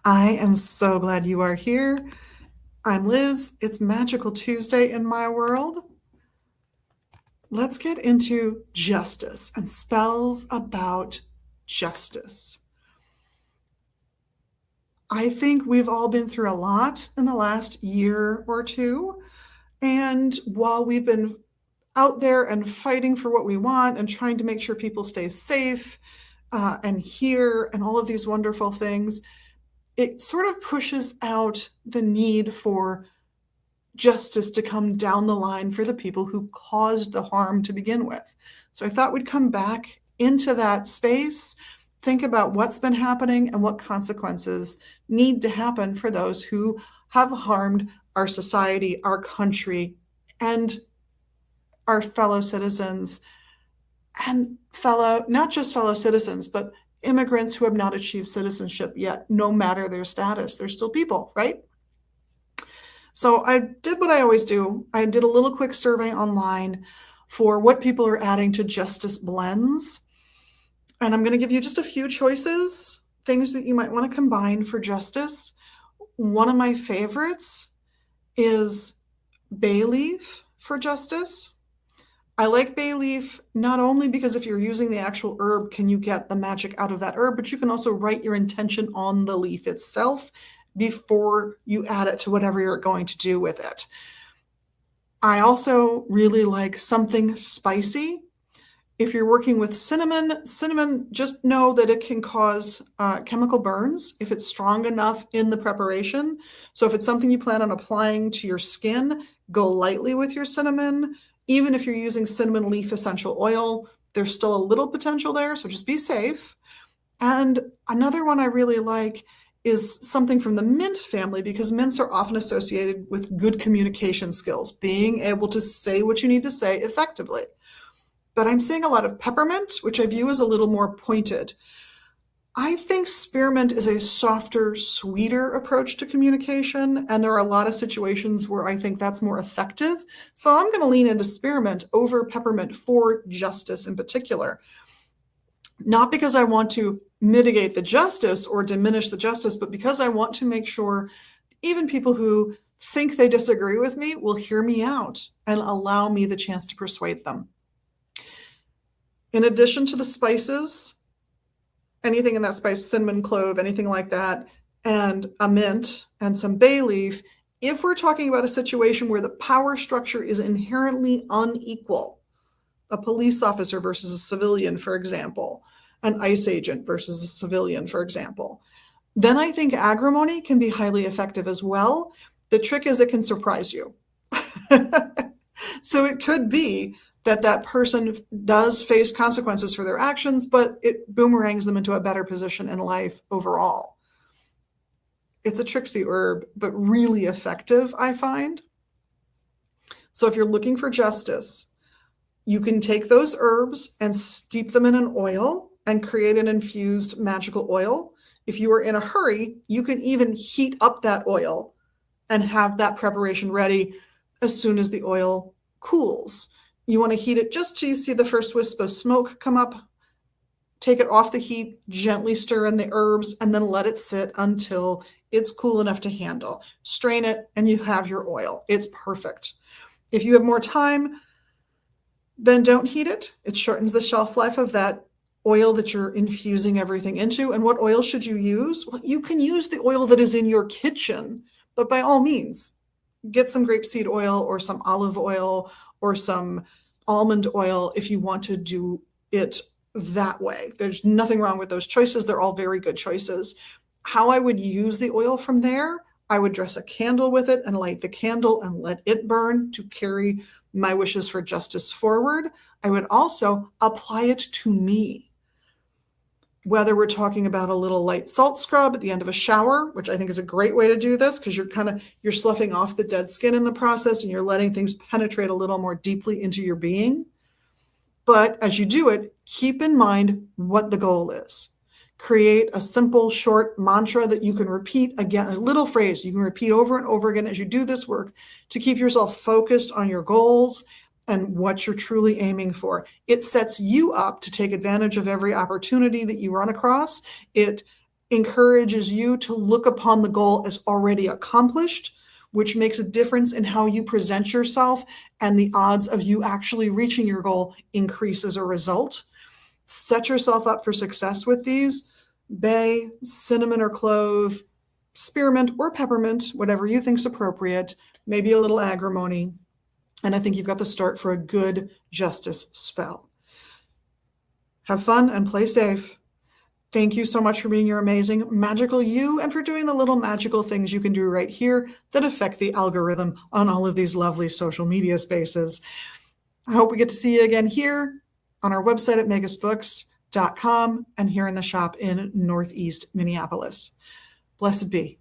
I am so glad you are here. I'm Liz. It's Magical Tuesday in my world. Let's get into justice and spells about justice. I think we've all been through a lot in the last year or two. And while we've been out there and fighting for what we want and trying to make sure people stay safe and here and all of these wonderful things, it sort of pushes out the need for justice to come down the line for the people who caused the harm to begin with. So I thought we'd come back into that space, think about what's been happening and what consequences need to happen for those who have harmed our society, our country, and our fellow citizens, and not just fellow citizens, but immigrants who have not achieved citizenship yet, no matter their status. They're still people, right? So I did what I always do. I did a little quick survey online for what people are adding to justice blends. And I'm going to give you just a few choices, things that you might want to combine for justice. One of my favorites is bay leaf for justice. I like bay leaf not only because if you're using the actual herb, can you get the magic out of that herb, but you can also write your intention on the leaf itself before you add it to whatever you're going to do with it. I also really like something spicy. If you're working with cinnamon, just know that it can cause chemical burns if it's strong enough in the preparation. So if it's something you plan on applying to your skin, go lightly with your cinnamon. Even if you're using cinnamon leaf essential oil, there's still a little potential there, so just be safe. And another one I really like is something from the mint family, because mints are often associated with good communication skills, being able to say what you need to say effectively. But I'm seeing a lot of peppermint, which I view as a little more pointed. I think spearmint is a softer, sweeter approach to communication, and there are a lot of situations where I think that's more effective. So I'm going to lean into spearmint over peppermint for justice in particular. Not because I want to mitigate the justice or diminish the justice, but because I want to make sure even people who think they disagree with me will hear me out and allow me the chance to persuade them. In addition to the spices, anything in that spice, cinnamon, clove, anything like that, and a mint and some bay leaf, if we're talking about a situation where the power structure is inherently unequal, a police officer versus a civilian, for example, an ICE agent versus a civilian, for example, then I think agrimony can be highly effective as well. The trick is it can surprise you. So it could be that person does face consequences for their actions, but it boomerangs them into a better position in life overall. It's a tricksy herb, but really effective, I find. So if you're looking for justice, you can take those herbs and steep them in an oil and create an infused magical oil. If you are in a hurry, you can even heat up that oil and have that preparation ready as soon as the oil cools. You want to heat it just till you see the first wisp of smoke come up. Take it off the heat, gently stir in the herbs, and then let it sit until it's cool enough to handle. Strain it, and you have your oil. It's perfect. If you have more time, then don't heat it. It shortens the shelf life of that oil that you're infusing everything into. And what oil should you use? Well, you can use the oil that is in your kitchen, but by all means, get some grapeseed oil or some olive oil or some almond oil if you want to do it that way. There's nothing wrong with those choices. They're all very good choices. How I would use the oil from there, I would dress a candle with it and light the candle and let it burn to carry my wishes for justice forward. I would also apply it to me. Whether we're talking about a little light salt scrub at the end of a shower, which I think is a great way to do this because you're sloughing off the dead skin in the process and you're letting things penetrate a little more deeply into your being. But as you do it, keep in mind what the goal is. Create a simple, short mantra that you can repeat again, a little phrase you can repeat over and over again as you do this work to keep yourself focused on your goals and what you're truly aiming for. It sets you up to take advantage of every opportunity that you run across. It encourages you to look upon the goal as already accomplished, which makes a difference in how you present yourself, and the odds of you actually reaching your goal increase as a result. Set yourself up for success with these. Bay, cinnamon or clove, spearmint or peppermint, whatever you think's appropriate, maybe a little agrimony. And I think you've got the start for a good justice spell. Have fun and play safe. Thank you so much for being your amazing magical you and for doing the little magical things you can do right here that affect the algorithm on all of these lovely social media spaces. I hope we get to see you again here on our website at magusbooks.com and here in the shop in Northeast Minneapolis. Blessed be.